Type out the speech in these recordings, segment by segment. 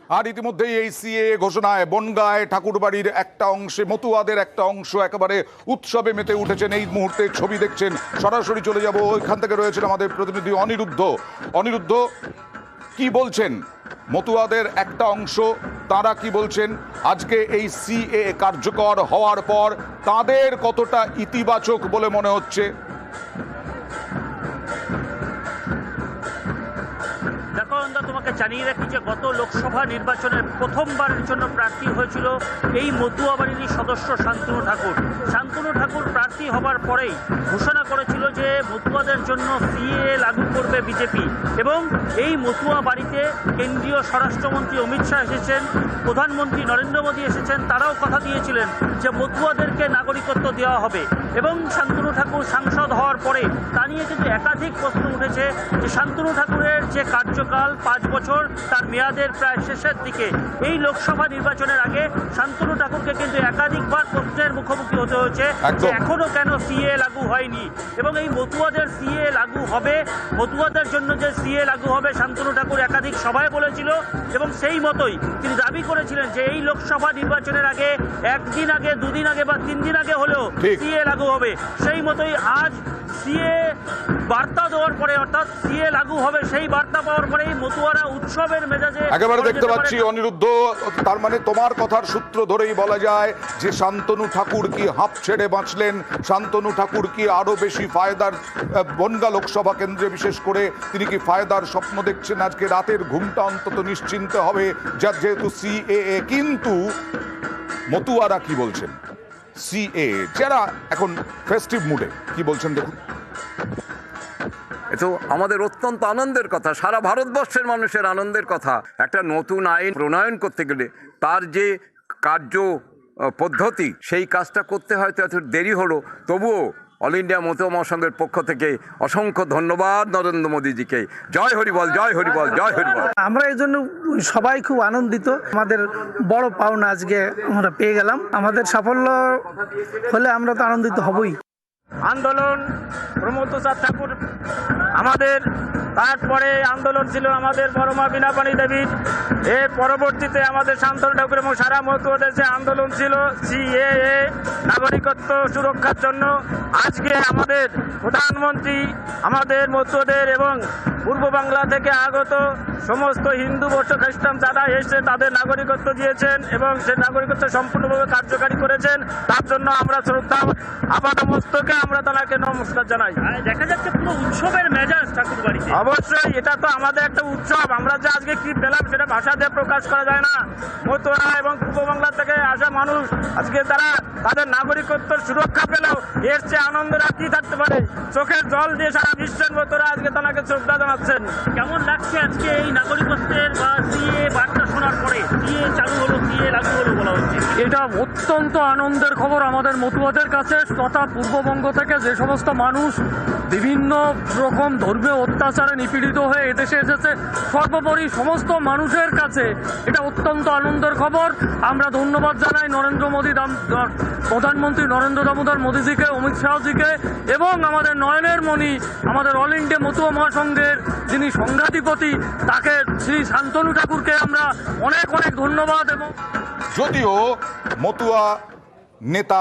আর ইতিমধ্যেই এই সিএ ঘোষণায় বনগাঁয় ঠাকুরবাড়ির একটা অংশে মতুয়াদের একটা অংশ একেবারে উৎসবে মেতে উঠেছেন। এই মুহূর্তে ছবি দেখছেন, সরাসরি চলে যাব ওইখান থেকে রয়েছেন আমাদের প্রতিনিধি অনিরুদ্ধ। কি বলছেন মতুয়াদের একটা অংশ, তারা কি বলছেন আজকে এই সিএ কার্যকর হওয়ার পর তাদের কতটা ইতিবাচক বলে মনে হচ্ছে? তোমাকে জানিয়ে রাখি যে গত লোকসভা নির্বাচনের প্রথমবারের জন্য প্রার্থী হয়েছিল এই মতুয়া বাহিনীর সদস্য শান্তনু ঠাকুর প্রার্থী হবার পরেই ঘোষণা করেছিল যে মতুয়াদের জন্য সিএ লাগু করবে বিজেপি। এবং এই মতুয়া বাড়িতে কেন্দ্রীয় স্বরাষ্ট্রমন্ত্রী অমিত শাহ এসেছেন, প্রধানমন্ত্রী নরেন্দ্র মোদী এসেছেন, তারাও কথা দিয়েছিলেন যে মতুয়াদেরকে নাগরিকত্ব দেওয়া হবে। এবং শান্তনু ঠাকুর সাংসদ হওয়ার পরে তা নিয়ে কিন্তু একাধিক প্রশ্ন উঠেছে যে শান্তনু ঠাকুরের যে কার্যকাল 5 বছর, তার মেয়াদের প্রায় শেষের দিকে, এই লোকসভা নির্বাচনের আগে শান্তনু ঠাকুরকে কিন্তু একাধিকবার প্রশ্নের মুখোমুখি হতে হয়েছে যে এখনো কেন সিএ লাগু হয়নি। এবং এই মতুয়াদের সিএ লাগু হবে, মতুয়াদের জন্য যে সিএ লাগু হবে শান্তনু ঠাকুর একাধিক সভায় বলেছিল এবং সেই মতোই তিনি দাবি করেছিলেন যে এই লোকসভা নির্বাচনের আগে 1 দিন আগে, 2 দিন আগে বা 3 দিন আগে হলেও সিএ লাগু হবে। সেই মতোই আজ সিএ বার্তা দেওয়ার পরে, অর্থাৎ সিএ লাগু হবে সেই বার্তা পাওয়ার পরেই মতুয়ারা উৎসবের মেজাজে একেবারে দেখতে পাচ্ছি। অনিরুদ্ধ, তার মানে তোমার কথার সূত্র ধরেই বলা যায় যে শান্তনু ঠাকুর কি হাঁপ ছেড়ে বাঁচলেন? শান্তনু ঠাকুর কি আরো বেশি ফায়দার, বনগাঁ লোকসভা কেন্দ্রে বিশেষ করে তিনি কি ফায়দার স্বপ্ন দেখছেন? আজকে রাতের ঘুমটা অন্তত নিশ্চিন্তে হবে যার যেহেতু সিএএ। কিন্তু মতুয়ারা কি বলছেন সিএ, যারা এখন ফেস্টিভ মুডে, কি বলছেন দেখুন। তো আমাদের অত্যন্ত আনন্দের কথা, সারা ভারতবর্ষের মানুষের আনন্দের কথা। একটা নতুন আইন প্রণয়ন করতে গেলে তার যে কার্য পদ্ধতি, সেই কাজটা করতে হয়তো এত দেরি হলো। তবুও অল ইন্ডিয়া মতুয়া মহাসংঘের পক্ষ থেকে অসংখ্য ধন্যবাদ নরেন্দ্র মোদীজিকে। জয় হরিবল, জয় হরিবল, জয় হরিবল। আমরা এই জন্য সবাই খুব আনন্দিত। আমাদের বড় পাওনা আজকে আমরা পেয়ে গেলাম। আমাদের সাফল্য হলে আমরা তো আনন্দিত হবই। আন্দোলন প্রমোদ চাঁদ ঠাকুর আমাদের, তারপরে আন্দোলন ছিল আমাদের বড়মা বীণাপাণি দেবীর, এর পরবর্তীতে আমাদের শান্তনু ঠাকুর এবং সারা মতুয়াদের যে আন্দোলন ছিল সিএএ নাগরিকত্ব সুরক্ষার জন্য। আজকে আমাদের প্রধানমন্ত্রী আমাদের মতুয়াদের এবং পূর্ব বাংলা থেকে আগত সমস্ত হিন্দু, বৌদ্ধ, খ্রিস্টান যারা এসে তাদের নাগরিকত্ব দিয়েছেন এবং সেই নাগরিকত্ব সম্পূর্ণভাবে কার্যকারী করেছেন। তার জন্য আমরা শ্রদ্ধা আপাতমস্তকে আমরা তাকে নমস্কার জানাই। দেখা যাচ্ছে পুরো উৎসবের মেজাজ ঠাকুর বাড়িতে। অবশ্যই এটা তো আমাদের একটা উৎসব। আমরা যে আজকে কি পেলাম সেটা ভাষা দিয়ে প্রকাশ করা যায় না। মতুয়ারা এবং পূর্ব বাংলা থেকে আসা মানুষ আজকে তারা তাদের নাগরিকত্ব সুরক্ষা পেলেও এর চেয়ে আনন্দের আর কি থাকতে পারে। চোখের জল দিয়ে সারা বিশ্বের মতুয়ারা আজকে তাকে শ্রদ্ধা জানাচ্ছেন। কেমন লাগছে আজকে এই নাগরিকত্বের বা সিএ বার্তা শোনার পরে? সিএ চালু হলো, সিএ লাগু হলো বলা হচ্ছে। এটা অত্যন্ত আনন্দের খবর আমাদের মতুয়াদের কাছে তথা পূর্ববঙ্গ থেকে যে সমস্ত মানুষ বিভিন্ন রকম ধর্মীয় অত্যাচারে নিপীড়িত হয়ে এদেশে এসেছে, সর্বোপরি সমস্ত মানুষের কাছে এটা অত্যন্ত আনন্দের খবর। আমরা ধন্যবাদ জানাই নরেন্দ্র মোদী, প্রধানমন্ত্রী নরেন্দ্র দামোদর মোদীজিকে, অমিত শাহজিকে এবং আমাদের নয়নের মণি, আমাদের অল ইন্ডিয়া মতুয়া মহাসংঘের যিনি সংঘাধিপতি, তাকে শ্রী শান্তনু ঠাকুরকে আমরা অনেক অনেক ধন্যবাদ। এবং যদিও মতুয়া নেতা,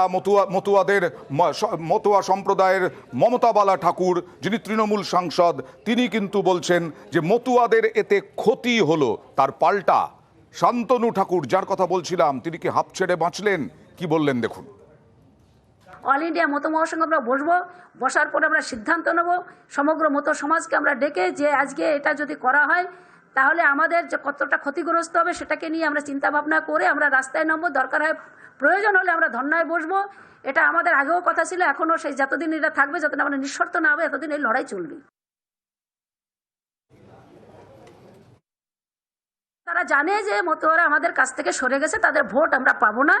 মতুয়া সম্প্রদায়ের মমতা বালা ঠাকুর, যিনি তৃণমূল সাংসদ, তিনি কিন্তু বলছেন যে মতুয়াদের এতে ক্ষতি হলো। তার পাল্টা শান্তনু ঠাকুর, যার কথা বলছিলাম, তিনি কি হাঁপ ছেড়ে বাঁচলেন? কি বললেন দেখুন। অল ইন্ডিয়া মতো মহাসংঘ আমরা বসবো, বসার পরে আমরা সিদ্ধান্ত নেব সমগ্র মতো সমাজকে আমরা ডেকে যে আজকে এটা যদি করা হয় তাহলে আমাদের যে কতটা ক্ষতিগ্রস্ত হবে সেটাকে নিয়ে আমরা চিন্তা ভাবনা করে আমরা রাস্তায় নামবো। দরকার হয়, প্রয়োজন হলে আমরা ধর্নায় বসবো। এটা আমাদের আগেও কথা ছিল, এখনও সেই যতদিন এটা থাকবে, যতদিন আমরা নিঃশর্ত না হবে, এতদিন এই লড়াই চলবে। তারা জানে যে মতুয়ারা আমাদের কাছ থেকে সরে গেছে, তাদের ভোট আমরা পাবো না।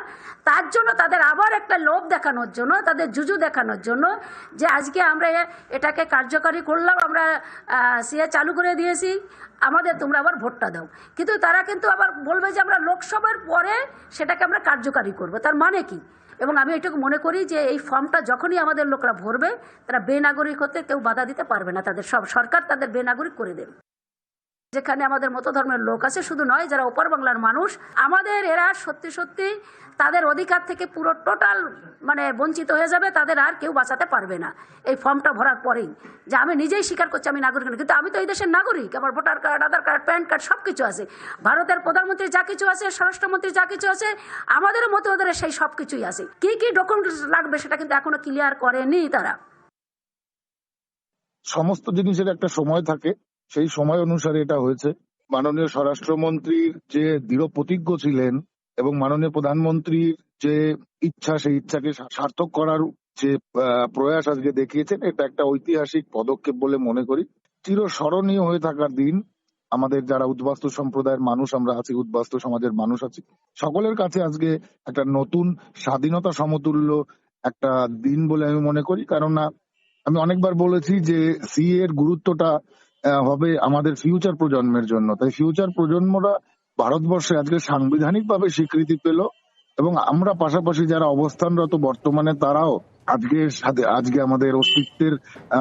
তার জন্য তাদের আবার একটা লোভ দেখানোর জন্য, তাদের জুজু দেখানোর জন্য যে আজকে আমরা এটাকে কার্যকারী করলাম, আমরা সিএ চালু করে দিয়েছি, আমাদের তোমরা আবার ভোটটা দাও। কিন্তু তারা কিন্তু আবার বলবে যে আমরা লোকসভার পরে সেটাকে আমরা কার্যকারী করব। তার মানে কি? এবং আমি এটুকু মনে করি যে এই ফর্মটা যখনই আমাদের লোকরা ভরবে, তারা বেনাগরিক হতে কেউ বাধা দিতে পারবে না। তাদের সব সরকার তাদের বেনাগরিক করে দেবে। যেখানে আমাদের মতো ধর্মের লোক আছে, শুধু নয়, যারা ওপার বাংলার মানুষ, আমাদের এরা সত্যি সত্যি তাদের অধিকার থেকে পুরো টোটাল বঞ্চিত হয়ে যাবে, তাদের আর কেউ বাঁচাতে পারবে না। এই ফর্মটা ভরার পরেই যে আমি নিজেই স্বীকার করছি আমি নাগরিক নই, কিন্তু আমি তো এই দেশের নাগরিক, আমার ভোটার কার্ড, আধার কার্ড, প্যান কার্ড সব কিছু আছে, ভারতের প্রধানমন্ত্রী যা কিছু আছে, স্বরাষ্ট্রমন্ত্রী যা কিছু আছে, আমাদের মতো ওদের সেই সব কিছুই আছে। কি কি ডকুমেন্টস লাগবে সেটা কিন্তু এখনো ক্লিয়ার করেনি তারা। সমস্ত জিনিসের একটা সময় থাকে, সেই সময় অনুসারে এটা হয়েছে। মাননীয় স্বরাষ্ট্রমন্ত্রীর যে দৃঢ় প্রতিজ্ঞ ছিলেন এবং মাননীয় প্রধানমন্ত্রীর যে ইচ্ছা, সেই ইচ্ছাকে সার্থক করার যে প্রয়াস আজকে দেখিয়েছেন, এটা একটা ঐতিহাসিক পদক্ষেপ বলে মনে করি। চিরস্মরণীয় হয়ে থাকার দিন আমাদের যারা উদ্বাস্তু সম্প্রদায়ের মানুষ আমরা আছি, উদ্বাস্তু সমাজের মানুষ আছি, সকলের কাছে আজকে একটা নতুন স্বাধীনতা সমতুল্য একটা দিন বলে আমি মনে করি। কারণ আমি অনেকবার বলেছি যে সিএ এর গুরুত্বটা হবে আমাদের ফিউচার প্রজন্মের জন্য। তাই ফিউচার প্রজন্মরা ভারতবর্ষে আজকে সাংবিধানিকভাবে স্বীকৃতি পেল এবং আমরা পাশাপাশি যারা অবস্থানরত বর্তমানে তারাও আজকে আমাদের অস্তিত্বের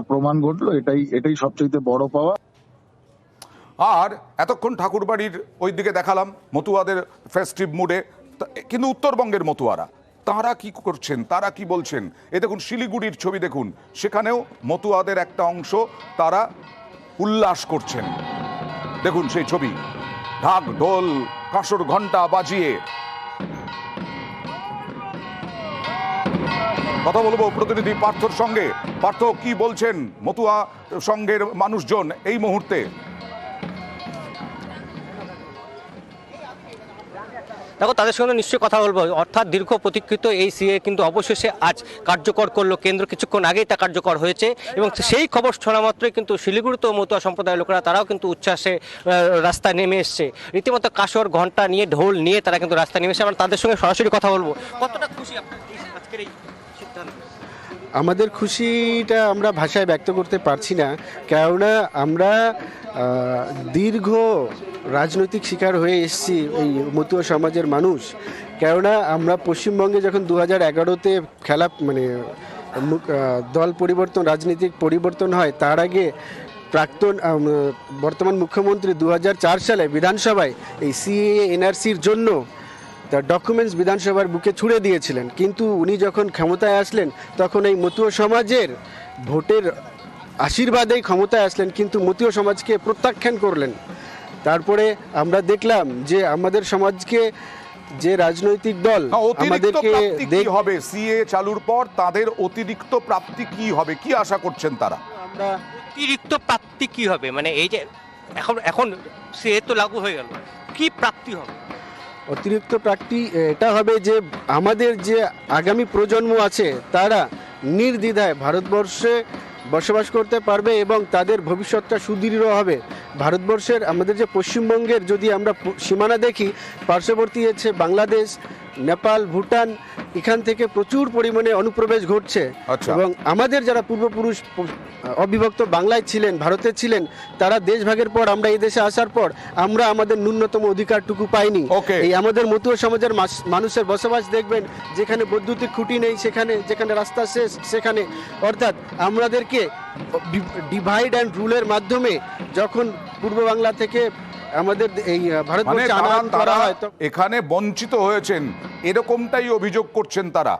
প্রমাণ ঘটলো। এটাই সবচেয়ে বড় পাওয়া। আর এতক্ষণ ঠাকুরবাড়ির ওই দিকে দেখালাম মতুয়াদের ফেস্টিভ মুডে, কিন্তু উত্তরবঙ্গের মতুয়ারা তারা কি করছেন, তারা কি বলছেন, এ দেখুন শিলিগুড়ির ছবি দেখুন, সেখানেও মতুয়াদের একটা অংশ তারা উল্লাস করছেন। দেখুন সেই ছবি, ঢাক ঢোল কাঁসর ঘন্টা বাজিয়ে। কথা বলবো প্রতিনিধি পার্থর সঙ্গে। পার্থ, কি বলছেন মতুয়া সংঘের মানুষজন এই মুহূর্তে? দেখো, তাদের সঙ্গে নিশ্চয়ই কথা বলবো। অর্থাৎ দীর্ঘ প্রতীক্ষিত এই সিএ কিন্তু অবশেষে আজ কার্যকর করলো কেন্দ্র, কিছুক্ষণ আগেই তা কার্যকর হয়েছে এবং সেই খবর শোনা মাত্রই কিন্তু শিলিগুড়িতেও মতুয়া সম্প্রদায়ের লোকেরা তারাও কিন্তু উচ্ছ্বাসে রাস্তায় নেমে এসছে। রীতিমতো কাঁসর ঘন্টা নিয়ে, ঢোল নিয়ে তারা কিন্তু রাস্তায় নেমে এসে। আমরা তাদের সঙ্গে সরাসরি কথা বলবো। কতটা খুশি আপনার আজকের এই সিদ্ধান্ত? আমাদের খুশিটা আমরা ভাষায় ব্যক্ত করতে পারছি না, কেননা আমরা দীর্ঘ রাজনৈতিক শিকার হয়ে এসেছি এই মতুয়া সমাজের মানুষ। কেননা আমরা পশ্চিমবঙ্গে যখন 2011-তে খেলা দল পরিবর্তন, রাজনৈতিক পরিবর্তন হয়, তার আগে বর্তমান মুখ্যমন্ত্রী 2004 সালে বিধানসভায় এই সিএএ এনআরসির জন্য তার ডকুমেন্টস বিধানসভার বুকে ছুড়ে দিয়েছিলেন। কিন্তু উনি যখন ক্ষমতায় আসলেন তখন এই মতুয়া সমাজের ভোটের আশীর্বাদেই ক্ষমতায় আসলেন, কিন্তু মতুয়া সমাজকে প্রত্যাখ্যান করলেন। তারপরে আমরা দেখলাম যে আমাদের সমাজকে যে রাজনৈতিক দল আমাদেরকে হবে সিএ চালুর পর তাদের অতিরিক্ত প্রাপ্তি কি হবে, কি আশা করছেন তারা? আমরা অতিরিক্ত প্রাপ্তি কি হবে, এই যে এখন সিএ তো লাগু হয়ে গেল, কি প্রাপ্তি হবে? অতিরিক্ত প্রাপ্তি এটা হবে যে আমাদের যে আগামী প্রজন্ম আছে তারা নির্দ্বিধায় ভারতবর্ষে বসবাস করতে পারবে এবং তাদের ভবিষ্যৎটা সুদৃঢ় হবে। ভারতবর্ষের আমাদের যে পশ্চিমবঙ্গের যদি আমরা সীমানা দেখি, পার্শ্ববর্তী আছে বাংলাদেশ, নেপাল, ভুটান, এখান থেকে প্রচুর পরিমাণে অনুপ্রবেশ ঘটছে। এবং আমাদের যারা পূর্বপুরুষ অবিভক্ত বাংলায় ছিলেন, ভারতে ছিলেন, তারা দেশভাগের পর আমরা এই দেশে আসার পর আমরা আমাদের ন্যূনতম অধিকারটুকু পাইনি। এই আমাদের মতুয়া সমাজের মানুষের বসবাস দেখবেন, যেখানে বৈদ্যুতিক খুঁটি নেই সেখানে, যেখানে রাস্তা শেষ সেখানে, অর্থাৎ আমাদেরকে ডিভাইড অ্যান্ড রুলের মাধ্যমে যখন পূর্ব বাংলা থেকে আমাদের এই ভারতবর্ষে আনান করা হয়, এখানে বঞ্চিত হয়েছেন, এরকমটাই অভিযোগ করছেন তারা।